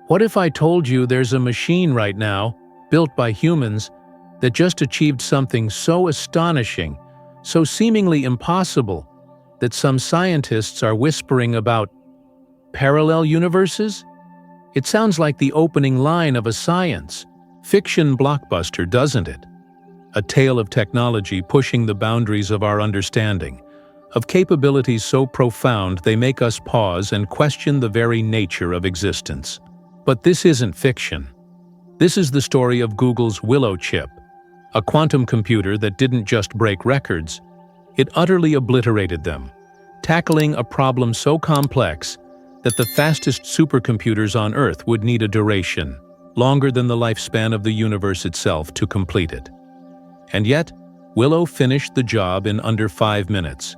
What if I told you there's a machine right now, built by humans, that just achieved something so astonishing, so seemingly impossible, that some scientists are whispering about parallel universes? It sounds like the opening line of a science fiction blockbuster, doesn't it? A tale of technology pushing the boundaries of our understanding, of capabilities so profound they make us pause and question the very nature of existence. But this isn't fiction. This is the story of Google's Willow chip, a quantum computer that didn't just break records, it utterly obliterated them, tackling a problem so complex that the fastest supercomputers on Earth would need a duration longer than the lifespan of the universe itself to complete it. And yet, Willow finished the job in under 5 minutes.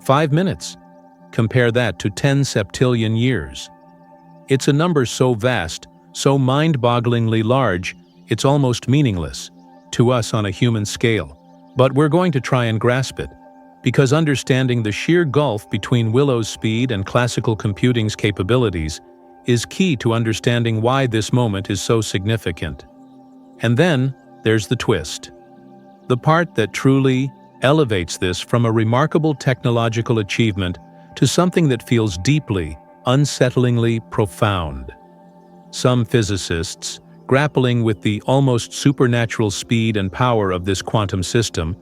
5 minutes. Compare that to 10 septillion years. It's a number so vast, so mind-bogglingly large, it's almost meaningless to us on a human scale. But we're going to try and grasp it, because understanding the sheer gulf between Willow's speed and classical computing's capabilities is key to understanding why this moment is so significant. And then there's the twist. The part that truly elevates this from a remarkable technological achievement to something that feels deeply, unsettlingly profound. Some physicists, grappling with the almost supernatural speed and power of this quantum system,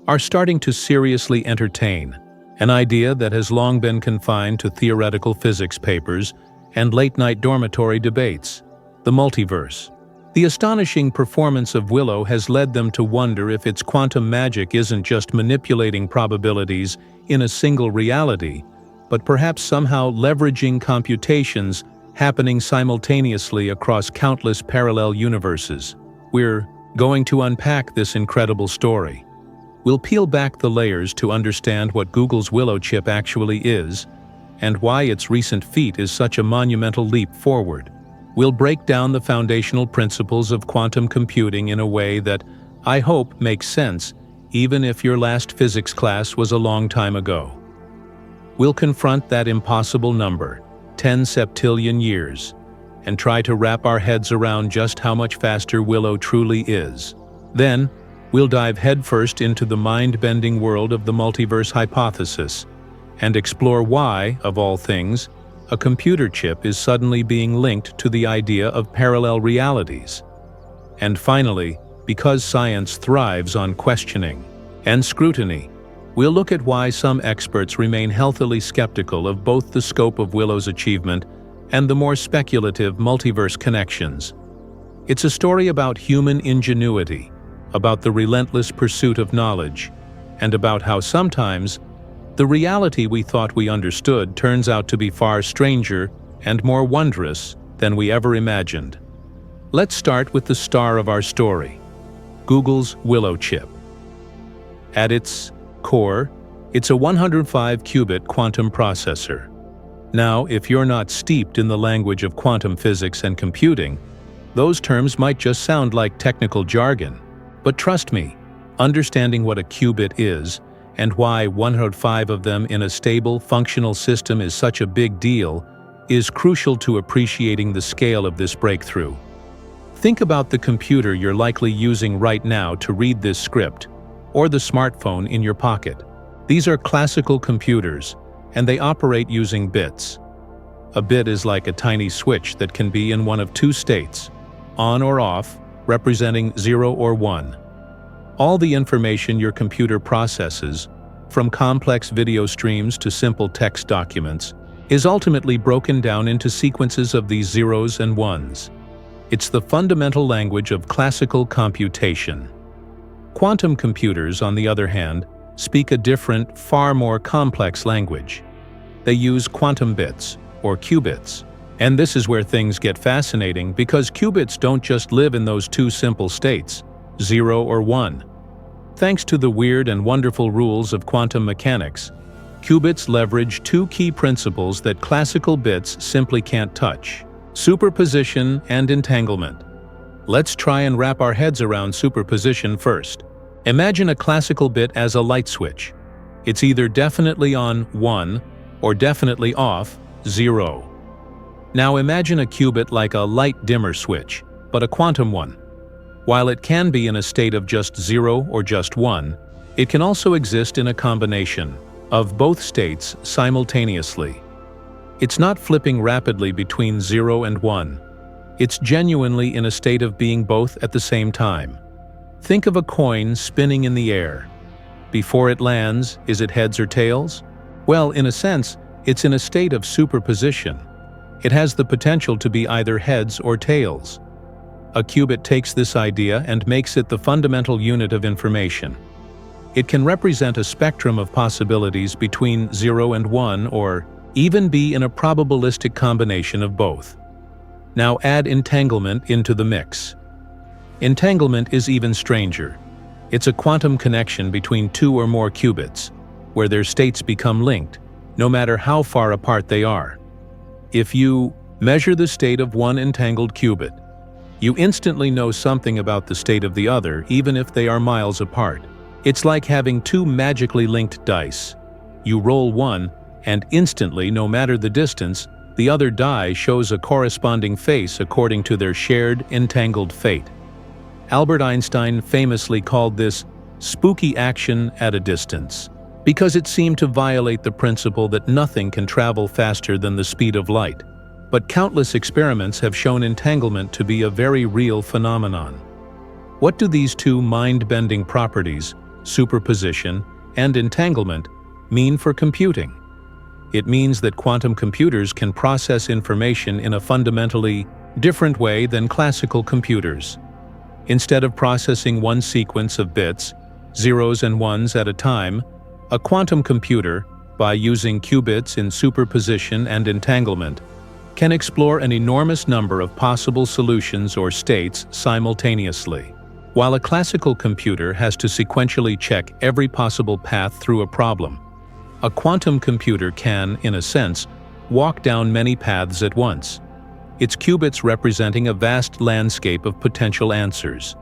are starting to seriously entertain an idea that has long been confined to theoretical physics papers and late-night dormitory debates: the multiverse. The astonishing performance of Willow has led them to wonder if its quantum magic isn't just manipulating probabilities in a single reality, but perhaps somehow leveraging computations happening simultaneously across countless parallel universes. We're going to unpack this incredible story. We'll peel back the layers to understand what Google's Willow chip actually is, and why its recent feat is such a monumental leap forward. We'll break down the foundational principles of quantum computing in a way that, I hope, makes sense, even if your last physics class was a long time ago. We'll confront that impossible number, 10 septillion years, and try to wrap our heads around just how much faster Willow truly is. Then, we'll dive headfirst into the mind-bending world of the multiverse hypothesis, and explore why, of all things, a computer chip is suddenly being linked to the idea of parallel realities. And finally, because science thrives on questioning and scrutiny, we'll look at why some experts remain healthily skeptical of both the scope of Willow's achievement and the more speculative multiverse connections. It's a story about human ingenuity, about the relentless pursuit of knowledge, and about how sometimes the reality we thought we understood turns out to be far stranger and more wondrous than we ever imagined. Let's start with the star of our story, Google's Willow chip. At its core, it's a 105-qubit quantum processor. Now, if you're not steeped in the language of quantum physics and computing, those terms might just sound like technical jargon. But trust me, understanding what a qubit is and why 105 of them in a stable, functional system is such a big deal is crucial to appreciating the scale of this breakthrough. Think about the computer you're likely using right now to read this script, or the smartphone in your pocket. These are classical computers, and they operate using bits. A bit is like a tiny switch that can be in one of two states, on or off, representing 0 or 1. All the information your computer processes, from complex video streams to simple text documents, is ultimately broken down into sequences of these zeros and ones. It's the fundamental language of classical computation. Quantum computers, on the other hand, speak a different, far more complex language. They use quantum bits, or qubits. And this is where things get fascinating, because qubits don't just live in those two simple states, 0 or 1. Thanks to the weird and wonderful rules of quantum mechanics, qubits leverage two key principles that classical bits simply can't touch: superposition and entanglement. Let's try and wrap our heads around superposition first. Imagine a classical bit as a light switch. It's either definitely on 1 or definitely off 0. Now imagine a qubit like a light dimmer switch, but a quantum one. While it can be in a state of just 0 or just 1, it can also exist in a combination of both states simultaneously. It's not flipping rapidly between 0 and 1. It's genuinely in a state of being both at the same time. Think of a coin spinning in the air. Before it lands, is it heads or tails? Well, in a sense, it's in a state of superposition. It has the potential to be either heads or tails. A qubit takes this idea and makes it the fundamental unit of information. It can represent a spectrum of possibilities between 0 and 1, or even be in a probabilistic combination of both. Now add entanglement into the mix. Entanglement is even stranger. It's a quantum connection between two or more qubits, where their states become linked, no matter how far apart they are. If you measure the state of one entangled qubit, you instantly know something about the state of the other, even if they are miles apart. It's like having two magically linked dice. You roll one, and instantly, no matter the distance, the other die shows a corresponding face according to their shared, entangled fate. Albert Einstein famously called this spooky action at a distance, because it seemed to violate the principle that nothing can travel faster than the speed of light. But countless experiments have shown entanglement to be a very real phenomenon. What do these two mind-bending properties, superposition and entanglement, mean for computing? It means that quantum computers can process information in a fundamentally different way than classical computers. Instead of processing one sequence of bits, zeros and ones at a time, a quantum computer, by using qubits in superposition and entanglement, can explore an enormous number of possible solutions or states simultaneously. While a classical computer has to sequentially check every possible path through a problem, a quantum computer can, in a sense, walk down many paths at once, its qubits representing a vast landscape of potential answers.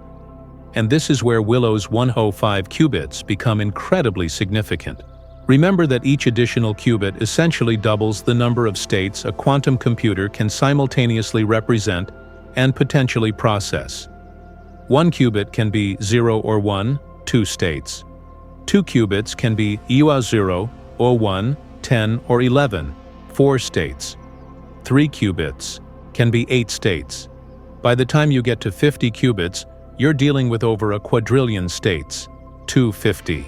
And this is where Willow's 105 qubits become incredibly significant. Remember that each additional qubit essentially doubles the number of states a quantum computer can simultaneously represent and potentially process. One qubit can be 0 or 1, 2 states. 2 qubits can be 0 or 1, 10 or 11, 4 states. 3 qubits can be 8 states. By the time you get to 50 qubits, you're dealing with over a quadrillion states, 250.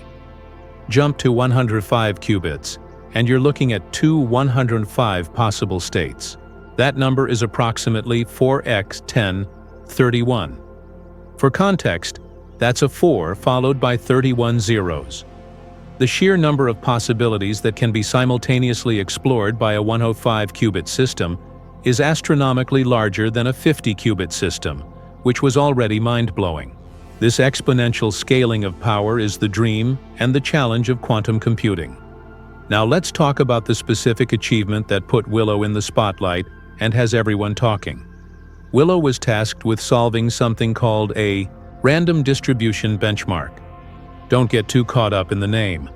Jump to 105 qubits, and you're looking at 105 possible states. That number is approximately 4x 10, 31. For context, that's a 4 followed by 31 zeros. The sheer number of possibilities that can be simultaneously explored by a 105-qubit system is astronomically larger than a 50-qubit system, which was already mind-blowing. This exponential scaling of power is the dream and the challenge of quantum computing. Now let's talk about the specific achievement that put Willow in the spotlight and has everyone talking. Willow was tasked with solving something called a random distribution benchmark. Don't get too caught up in the name.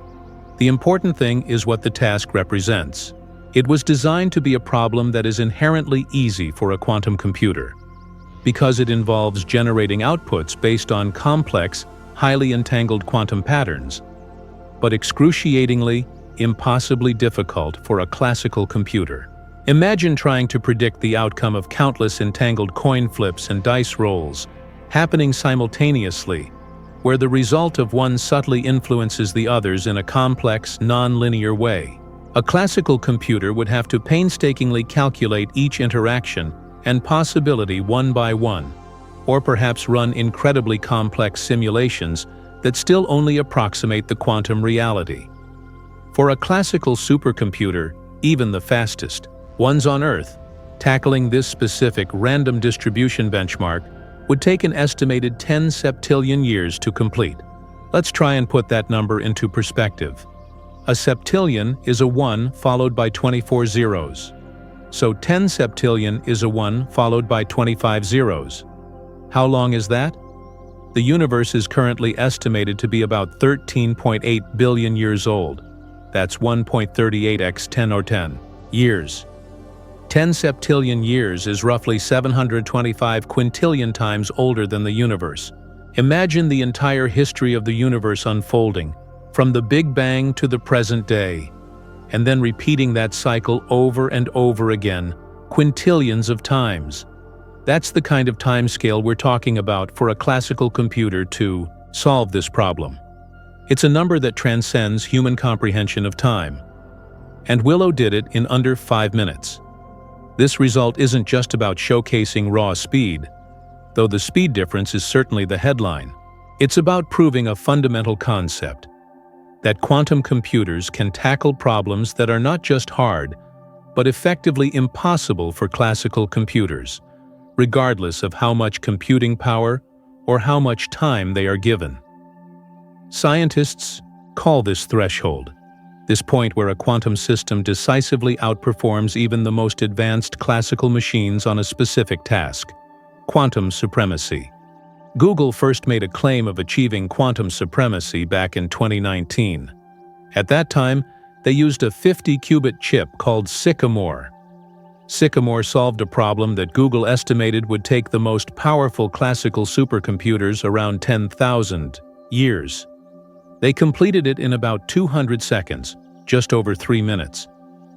The important thing is what the task represents. It was designed to be a problem that is inherently easy for a quantum computer, because it involves generating outputs based on complex, highly entangled quantum patterns, but excruciatingly, impossibly difficult for a classical computer. Imagine trying to predict the outcome of countless entangled coin flips and dice rolls, happening simultaneously, where the result of one subtly influences the others in a complex, non-linear way. A classical computer would have to painstakingly calculate each interaction and possibility one by one, or perhaps run incredibly complex simulations that still only approximate the quantum reality. For a classical supercomputer, even the fastest ones on Earth, tackling this specific random distribution benchmark would take an estimated 10 septillion years to complete. Let's try and put that number into perspective. A septillion is a 1 followed by 24 zeros. So 10 septillion is a 1 followed by 25 zeros. How long is that? The universe is currently estimated to be about 13.8 billion years old. That's 1.38 x 10 or 10 years. 10 septillion years is roughly 725 quintillion times older than the universe. Imagine the entire history of the universe unfolding, from the Big Bang to the present day, and then repeating that cycle over and over again, quintillions of times. That's the kind of timescale we're talking about for a classical computer to solve this problem. It's a number that transcends human comprehension of time. And Willow did it in under 5 minutes. This result isn't just about showcasing raw speed, though the speed difference is certainly the headline. It's about proving a fundamental concept, that quantum computers can tackle problems that are not just hard, but effectively impossible for classical computers, regardless of how much computing power or how much time they are given. Scientists call this threshold, this point where a quantum system decisively outperforms even the most advanced classical machines on a specific task: quantum supremacy. Google first made a claim of achieving quantum supremacy back in 2019. At that time, they used a 50-qubit chip called Sycamore. Sycamore solved a problem that Google estimated would take the most powerful classical supercomputers around 10,000 years. They completed it in about 200 seconds, just over 3 minutes.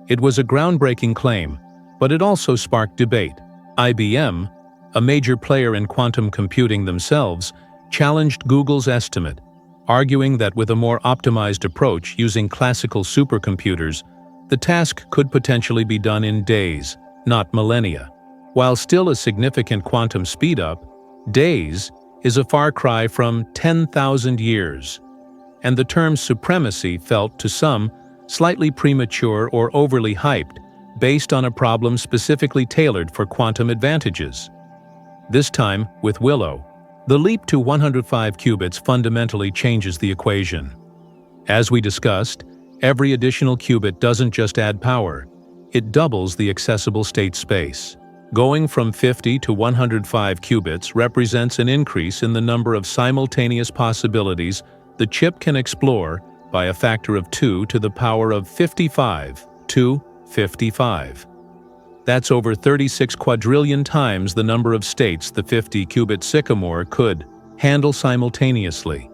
It was a groundbreaking claim, but it also sparked debate. IBM, a major player in quantum computing themselves, challenged Google's estimate, arguing that with a more optimized approach using classical supercomputers, the task could potentially be done in days, not millennia. While still a significant quantum speedup, days is a far cry from 10,000 years. And the term supremacy felt, to some, slightly premature or overly hyped, based on a problem specifically tailored for quantum advantages. This time, with Willow, the leap to 105 qubits fundamentally changes the equation. As we discussed, every additional qubit doesn't just add power, it doubles the accessible state space. Going from 50 to 105 qubits represents an increase in the number of simultaneous possibilities the chip can explore by a factor of 2 to the power of 55 to 55. That's over 36 quadrillion times the number of states the 50-qubit Sycamore could handle simultaneously.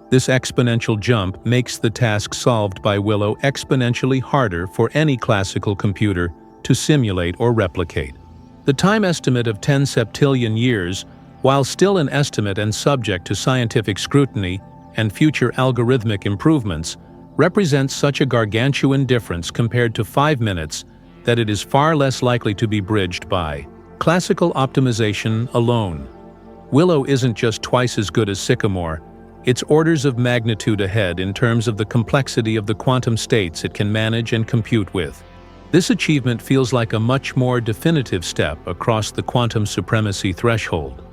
This exponential jump makes the task solved by Willow exponentially harder for any classical computer to simulate or replicate. The time estimate of 10 septillion years, while still an estimate and subject to scientific scrutiny and future algorithmic improvements, represents such a gargantuan difference compared to 5 minutes that it is far less likely to be bridged by classical optimization alone. Willow isn't just twice as good as Sycamore, it's orders of magnitude ahead in terms of the complexity of the quantum states it can manage and compute with. This achievement feels like a much more definitive step across the quantum supremacy threshold.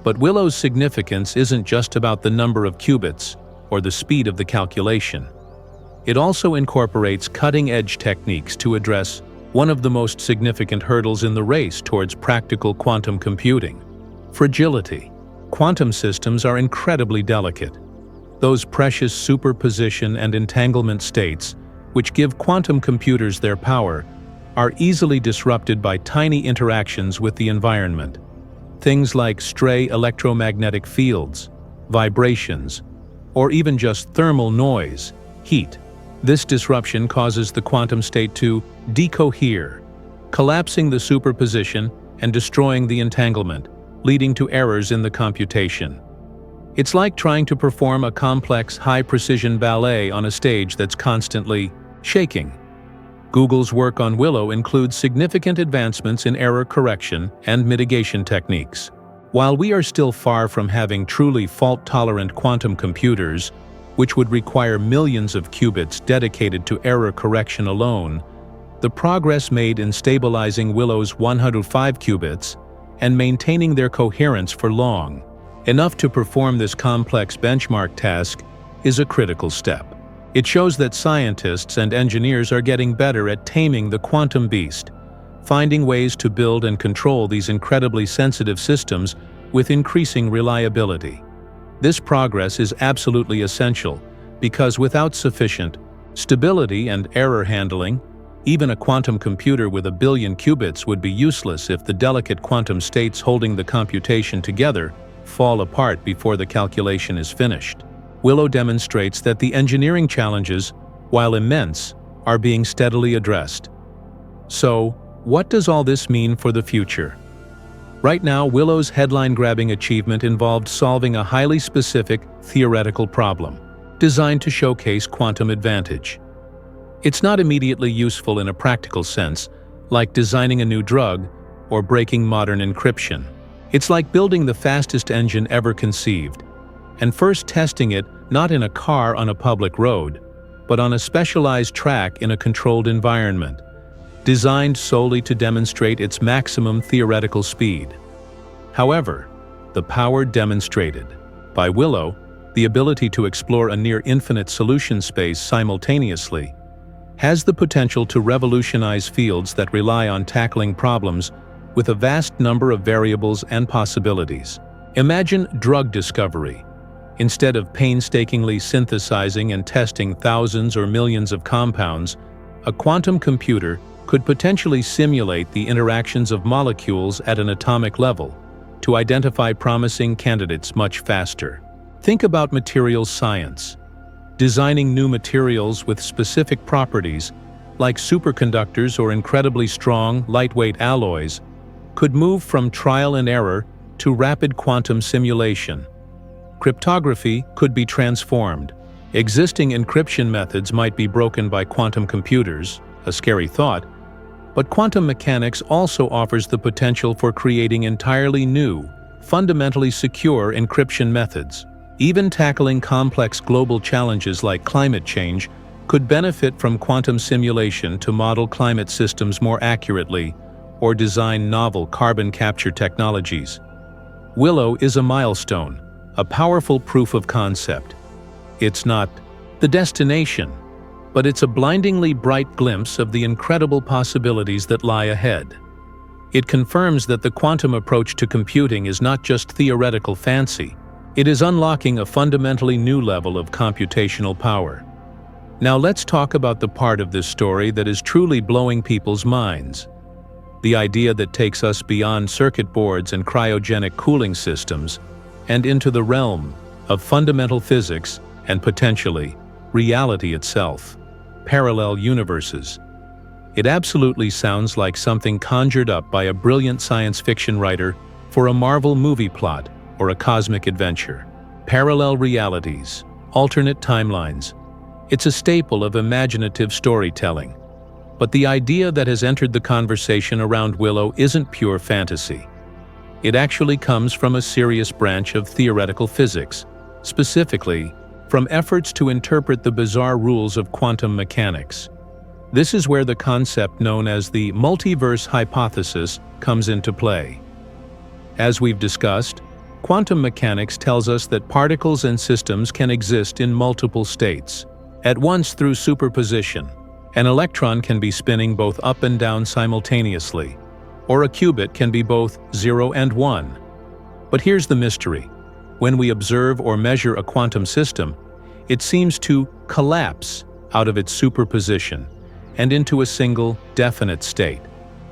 But Willow's significance isn't just about the number of qubits or the speed of the calculation. It also incorporates cutting-edge techniques to address one of the most significant hurdles in the race towards practical quantum computing: fragility. Quantum systems are incredibly delicate. Those precious superposition and entanglement states, which give quantum computers their power, are easily disrupted by tiny interactions with the environment. Things like stray electromagnetic fields, vibrations, or even just thermal noise, heat. This disruption causes the quantum state to decohere, collapsing the superposition and destroying the entanglement, leading to errors in the computation. It's like trying to perform a complex, high-precision ballet on a stage that's constantly shaking. Google's work on Willow includes significant advancements in error correction and mitigation techniques. While we are still far from having truly fault-tolerant quantum computers, which would require millions of qubits dedicated to error correction alone, the progress made in stabilizing Willow's 105 qubits and maintaining their coherence for long, enough to perform this complex benchmark task, is a critical step. It shows that scientists and engineers are getting better at taming the quantum beast, finding ways to build and control these incredibly sensitive systems with increasing reliability. This progress is absolutely essential because without sufficient stability and error handling, Even a quantum computer with 1 billion qubits would be useless if the delicate quantum states holding the computation together fall apart before the calculation is finished. Willow demonstrates that the engineering challenges, while immense, are being steadily addressed. So, what does all this mean for the future? Right now, Willow's headline-grabbing achievement involved solving a highly specific, theoretical problem, designed to showcase quantum advantage. It's not immediately useful in a practical sense, like designing a new drug or breaking modern encryption. It's like building the fastest engine ever conceived, and first testing it not in a car on a public road, but on a specialized track in a controlled environment, designed solely to demonstrate its maximum theoretical speed. However, the power demonstrated by Willow, the ability to explore a near-infinite solution space simultaneously, has the potential to revolutionize fields that rely on tackling problems with a vast number of variables and possibilities. Imagine drug discovery. Instead of painstakingly synthesizing and testing thousands or millions of compounds, a quantum computer could potentially simulate the interactions of molecules at an atomic level to identify promising candidates much faster. Think about materials science. Designing new materials with specific properties, like superconductors or incredibly strong, lightweight alloys, could move from trial and error to rapid quantum simulation. Cryptography could be transformed. Existing encryption methods might be broken by quantum computers, a scary thought, but quantum mechanics also offers the potential for creating entirely new, fundamentally secure encryption methods. Even tackling complex global challenges like climate change could benefit from quantum simulation to model climate systems more accurately or design novel carbon capture technologies. Willow is a milestone, a powerful proof of concept. It's not the destination, but it's a blindingly bright glimpse of the incredible possibilities that lie ahead. It confirms that the quantum approach to computing is not just theoretical fancy, it is unlocking a fundamentally new level of computational power. Now let's talk about the part of this story that is truly blowing people's minds. The idea that takes us beyond circuit boards and cryogenic cooling systems and into the realm of fundamental physics and potentially reality itself. Parallel universes. It absolutely sounds like something conjured up by a brilliant science fiction writer for a Marvel movie plot or a cosmic adventure. Parallel realities, alternate timelines. It's a staple of imaginative storytelling. But the idea that has entered the conversation around Willow isn't pure fantasy. It actually comes from a serious branch of theoretical physics, specifically from efforts to interpret the bizarre rules of quantum mechanics. This is where the concept known as the multiverse hypothesis comes into play. As we've discussed, quantum mechanics tells us that particles and systems can exist in multiple states, at once through superposition. An electron can be spinning both up and down simultaneously, or a qubit can be both 0 and 1. But here's the mystery. When we observe or measure a quantum system, it seems to collapse out of its superposition and into a single, definite state.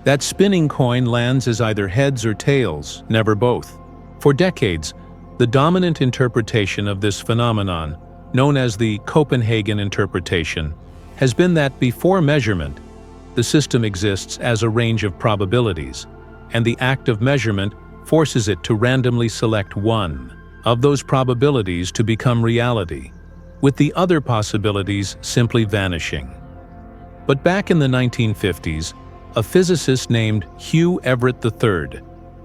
That spinning coin lands as either heads or tails, never both. For decades, the dominant interpretation of this phenomenon, known as the Copenhagen interpretation, has been that before measurement, the system exists as a range of probabilities, and the act of measurement forces it to randomly select one of those probabilities to become reality, with the other possibilities simply vanishing. But back in the 1950s, a physicist named Hugh Everett III,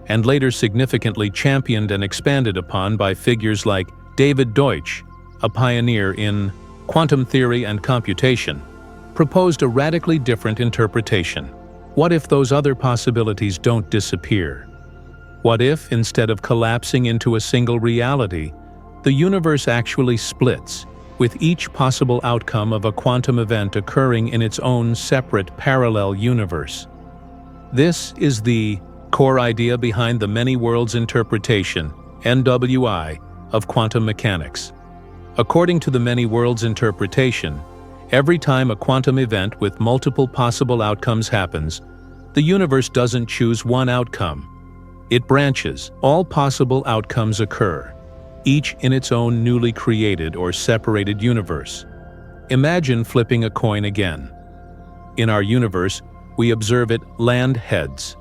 and later significantly championed and expanded upon by figures like David Deutsch, a pioneer in quantum theory and computation, proposed a radically different interpretation. What if those other possibilities don't disappear? What if, instead of collapsing into a single reality, the universe actually splits, with each possible outcome of a quantum event occurring in its own separate parallel universe? This is the core idea behind the many worlds interpretation, NWI, of quantum mechanics. According to the many worlds interpretation, Every time a quantum event with multiple possible outcomes happens, the universe doesn't choose one outcome. It branches. All possible outcomes occur, each in its own newly created or separated universe. Imagine flipping a coin again. In our universe, we observe it land heads.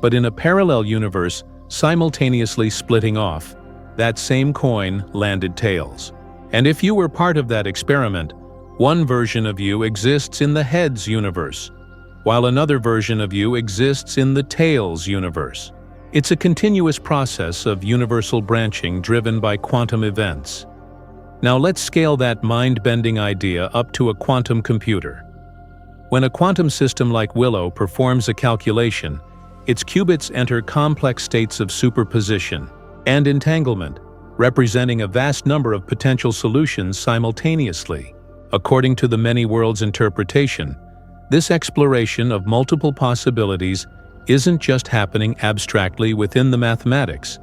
But in a parallel universe, simultaneously splitting off, that same coin landed tails. And if you were part of that experiment, one version of you exists in the heads universe, while another version of you exists in the tails universe. It's a continuous process of universal branching driven by quantum events. Now let's scale that mind-bending idea up to a quantum computer. When a quantum system like Willow performs a calculation, its qubits enter complex states of superposition and entanglement, representing a vast number of potential solutions simultaneously. According to the many worlds interpretation, this exploration of multiple possibilities isn't just happening abstractly within the mathematics,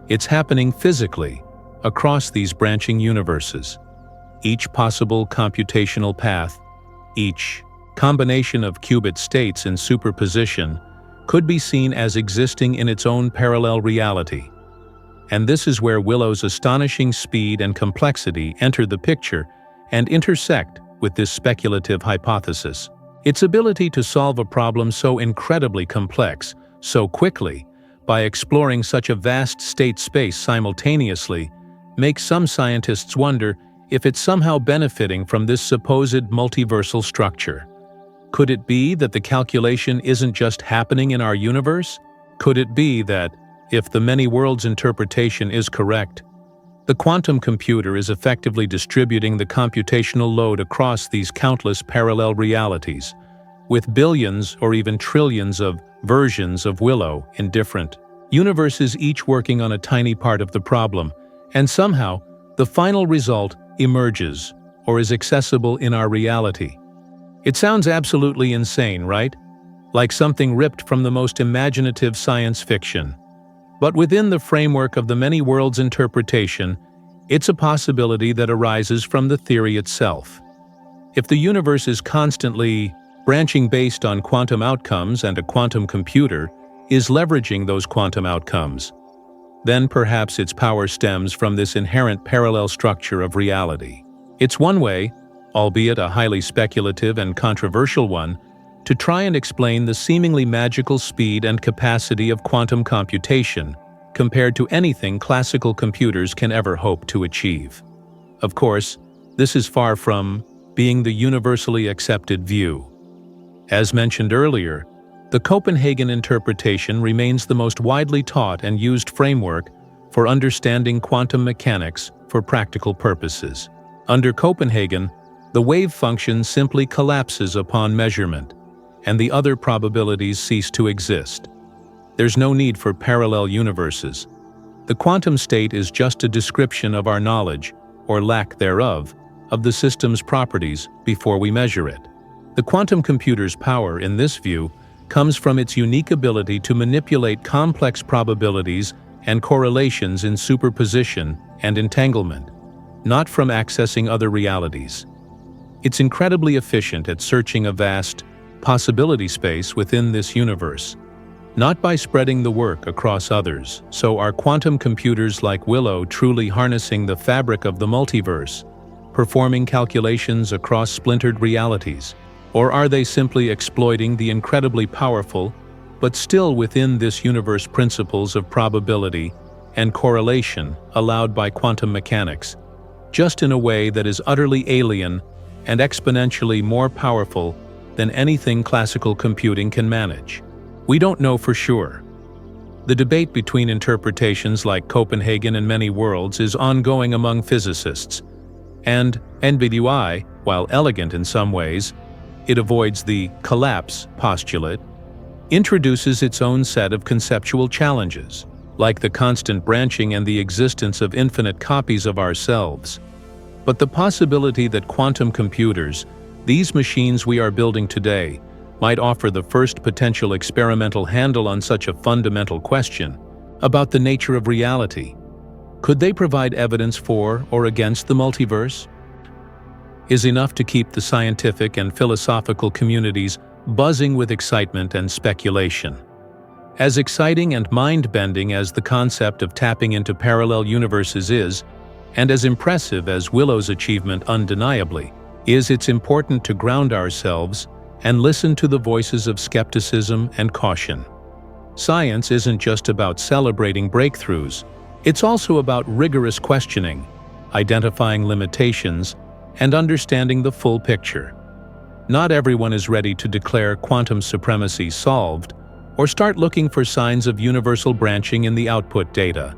it's happening physically across these branching universes. Each possible computational path, each combination of qubit states in superposition, could be seen as existing in its own parallel reality. And this is where Willow's astonishing speed and complexity enter the picture and intersect with this speculative hypothesis. Its ability to solve a problem so incredibly complex, so quickly, by exploring such a vast state space simultaneously, makes some scientists wonder if it's somehow benefiting from this supposed multiversal structure. Could it be that the calculation isn't just happening in our universe? Could it be that, if the many worlds interpretation is correct, the quantum computer is effectively distributing the computational load across these countless parallel realities, with billions or even trillions of versions of Willow in different universes, each working on a tiny part of the problem, and somehow the final result emerges or is accessible in our reality? It sounds absolutely insane, right? Like something ripped from the most imaginative science fiction. But within the framework of the many worlds interpretation, it's a possibility that arises from the theory itself. If the universe is constantly branching based on quantum outcomes and a quantum computer is leveraging those quantum outcomes, then perhaps its power stems from this inherent parallel structure of reality. It's one way, albeit a highly speculative and controversial one, to try and explain the seemingly magical speed and capacity of quantum computation compared to anything classical computers can ever hope to achieve. Of course, this is far from being the universally accepted view. As mentioned earlier, the Copenhagen interpretation remains the most widely taught and used framework for understanding quantum mechanics for practical purposes. Under Copenhagen, the wave function simply collapses upon measurement, and the other probabilities cease to exist. There's no need for parallel universes. The quantum state is just a description of our knowledge, or lack thereof, of the system's properties before we measure it. The quantum computer's power, in this view, comes from its unique ability to manipulate complex probabilities and correlations in superposition and entanglement, not from accessing other realities. It's incredibly efficient at searching a vast possibility space within this universe, not by spreading the work across others. So are quantum computers like Willow truly harnessing the fabric of the multiverse, performing calculations across splintered realities? Or are they simply exploiting the incredibly powerful, but still within this universe principles of probability and correlation allowed by quantum mechanics, just in a way that is utterly alien and exponentially more powerful than anything classical computing can manage? We don't know for sure. The debate between interpretations like Copenhagen and many worlds is ongoing among physicists, and NBDI, while elegant in some ways, it avoids the collapse postulate, introduces its own set of conceptual challenges, like the constant branching and the existence of infinite copies of ourselves. But the possibility that quantum computers, these machines we are building today, might offer the first potential experimental handle on such a fundamental question about the nature of reality. Could they provide evidence for or against the multiverse? is enough to keep the scientific and philosophical communities buzzing with excitement and speculation. As exciting and mind-bending as the concept of tapping into parallel universes is, and as impressive as Willow's achievement undeniably is, it's important to ground ourselves and listen to the voices of skepticism and caution. Science isn't just about celebrating breakthroughs, it's also about rigorous questioning, identifying limitations, and understanding the full picture. Not everyone is ready to declare quantum supremacy solved or start looking for signs of universal branching in the output data,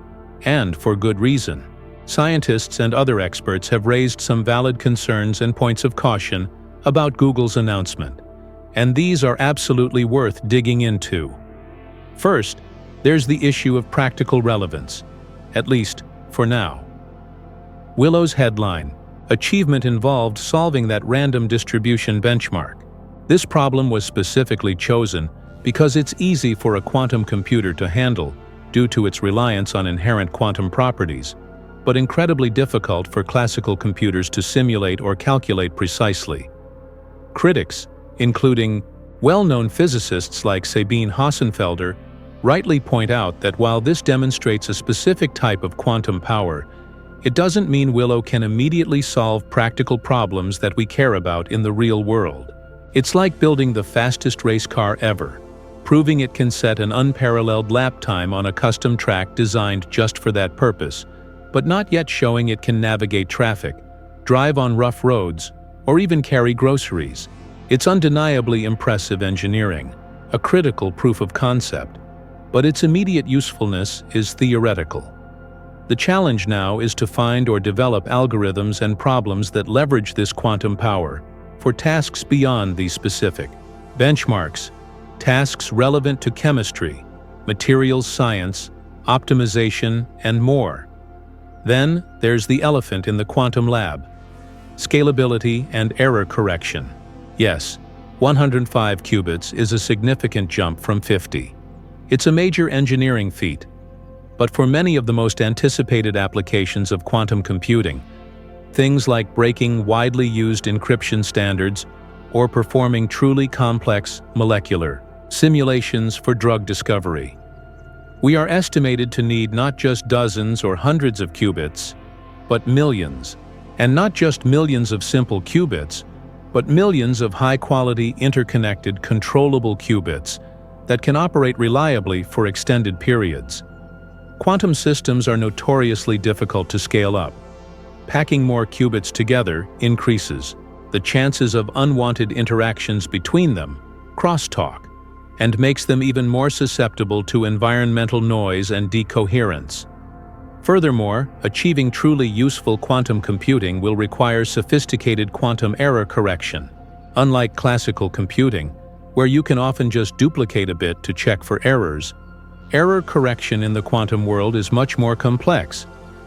and for good reason. Scientists and other experts have raised some valid concerns and points of caution about Google's announcement, and these are absolutely worth digging into. First, there's the issue of practical relevance, at least for now. Willow's headline, "Achievement involved solving that random distribution benchmark." This problem was specifically chosen because it's easy for a quantum computer to handle due to its reliance on inherent quantum properties, but incredibly difficult for classical computers to simulate or calculate precisely. Critics, including well-known physicists like Sabine Hossenfelder, rightly point out that while this demonstrates a specific type of quantum power, it doesn't mean Willow can immediately solve practical problems that we care about in the real world. It's like building the fastest race car ever, proving it can set an unparalleled lap time on a custom track designed just for that purpose, but not yet showing it can navigate traffic, drive on rough roads, or even carry groceries. It's undeniably impressive engineering, a critical proof of concept, but its immediate usefulness is theoretical. The challenge now is to find or develop algorithms and problems that leverage this quantum power for tasks beyond these specific benchmarks, tasks relevant to chemistry, materials science, optimization, and more. Then there's the elephant in the quantum lab: scalability and error correction. Yes, 105 qubits is a significant jump from 50. It's a major engineering feat, but for many of the most anticipated applications of quantum computing, things like breaking widely used encryption standards or performing truly complex molecular simulations for drug discovery, we are estimated to need not just dozens or hundreds of qubits, but millions, and not just millions of simple qubits, but millions of high-quality, interconnected, controllable qubits that can operate reliably for extended periods. Quantum systems are notoriously difficult to scale up. Packing more qubits together increases the chances of unwanted interactions between them, crosstalk, and makes them even more susceptible to environmental noise and decoherence. Furthermore, achieving truly useful quantum computing will require sophisticated quantum error correction. Unlike classical computing, where you can often just duplicate a bit to check for errors, error correction in the quantum world is much more complex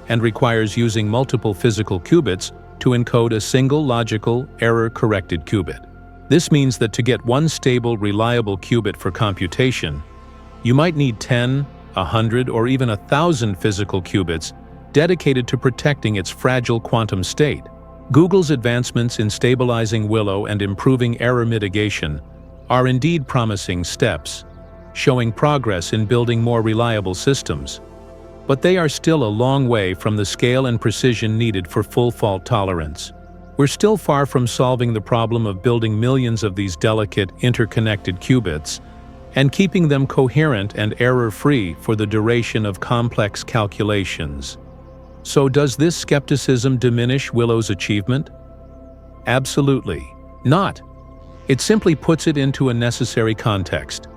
and requires using multiple physical qubits to encode a single logical, error-corrected qubit. This means that to get one stable, reliable qubit for computation, you might need 10, 100, or even 1,000 physical qubits dedicated to protecting its fragile quantum state. Google's advancements in stabilizing Willow and improving error mitigation are indeed promising steps, showing progress in building more reliable systems. But they are still a long way from the scale and precision needed for full fault tolerance. We're still far from solving the problem of building millions of these delicate, interconnected qubits and keeping them coherent and error-free for the duration of complex calculations. So does this skepticism diminish Willow's achievement? Absolutely not. It simply puts it into a necessary context.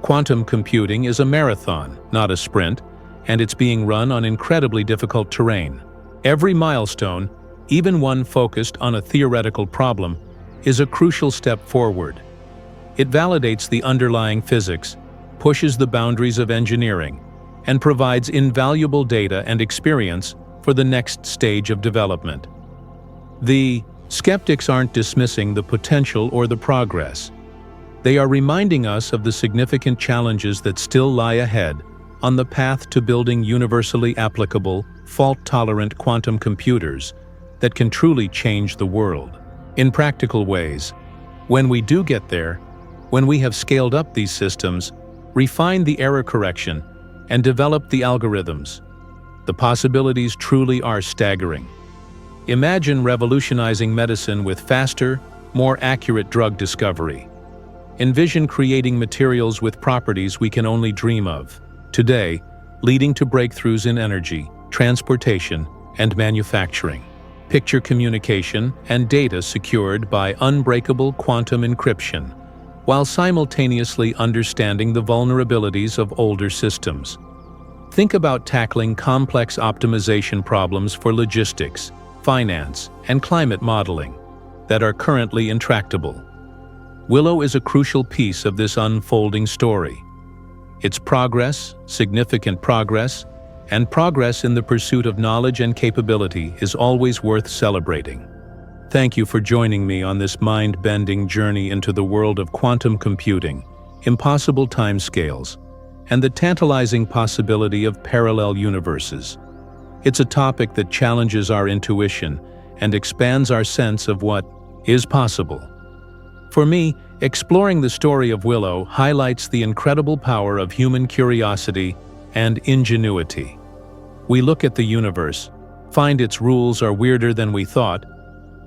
Quantum computing is a marathon, not a sprint, and it's being run on incredibly difficult terrain. Every milestone, even one focused on a theoretical problem, is a crucial step forward. It validates the underlying physics, pushes the boundaries of engineering, and provides invaluable data and experience for the next stage of development. The skeptics aren't dismissing the potential or the progress. They are reminding us of the significant challenges that still lie ahead on the path to building universally applicable, fault-tolerant quantum computers that can truly change the world. In practical ways, when we do get there, when we have scaled up these systems, refined the error correction, and developed the algorithms, the possibilities truly are staggering. Imagine revolutionizing medicine with faster, more accurate drug discovery. Envision creating materials with properties we can only dream of today, leading to breakthroughs in energy, transportation, and manufacturing. Picture communication and data secured by unbreakable quantum encryption, while simultaneously understanding the vulnerabilities of older systems. Think about tackling complex optimization problems for logistics, finance, and climate modeling that are currently intractable. Willow is a crucial piece of this unfolding story. Its progress, significant progress, and progress in the pursuit of knowledge and capability is always worth celebrating. Thank you for joining me on this mind-bending journey into the world of quantum computing, impossible timescales, and the tantalizing possibility of parallel universes. It's a topic that challenges our intuition and expands our sense of what is possible. For me, exploring the story of Willow highlights the incredible power of human curiosity and ingenuity. We look at the universe, find its rules are weirder than we thought,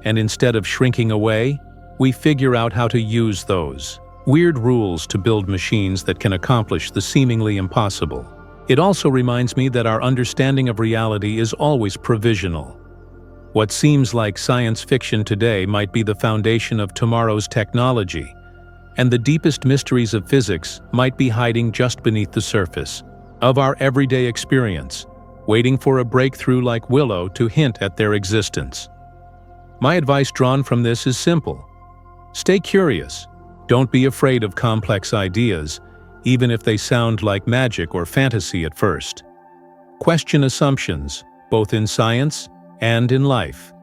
and instead of shrinking away, we figure out how to use those weird rules to build machines that can accomplish the seemingly impossible. It also reminds me that our understanding of reality is always provisional. What seems like science fiction today might be the foundation of tomorrow's technology, and the deepest mysteries of physics might be hiding just beneath the surface of our everyday experience, waiting for a breakthrough like Willow to hint at their existence. My advice drawn from this is simple. Stay curious. Don't be afraid of complex ideas, even if they sound like magic or fantasy at first. Question assumptions, both in science and in life.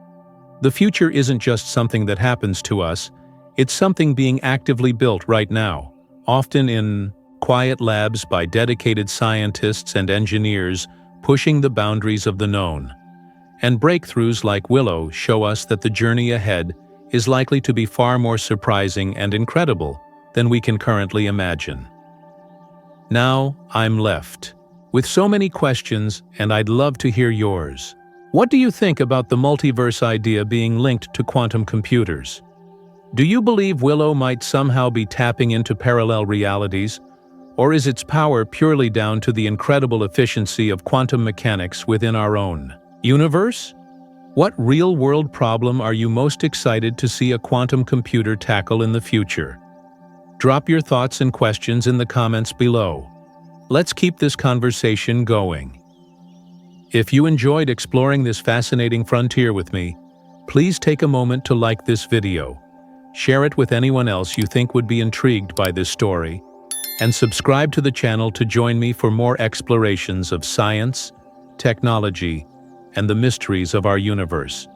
The future isn't just something that happens to us, it's something being actively built right now, often in quiet labs by dedicated scientists and engineers pushing the boundaries of the known. And breakthroughs like Willow show us that the journey ahead is likely to be far more surprising and incredible than we can currently imagine. Now, I'm left with so many questions, and I'd love to hear yours. What do you think about the multiverse idea being linked to quantum computers? Do you believe Willow might somehow be tapping into parallel realities, or is its power purely down to the incredible efficiency of quantum mechanics within our own universe? What real-world problem are you most excited to see a quantum computer tackle in the future? Drop your thoughts and questions in the comments below. Let's keep this conversation going. If you enjoyed exploring this fascinating frontier with me, please take a moment to like this video, share it with anyone else you think would be intrigued by this story, and subscribe to the channel to join me for more explorations of science, technology, and the mysteries of our universe.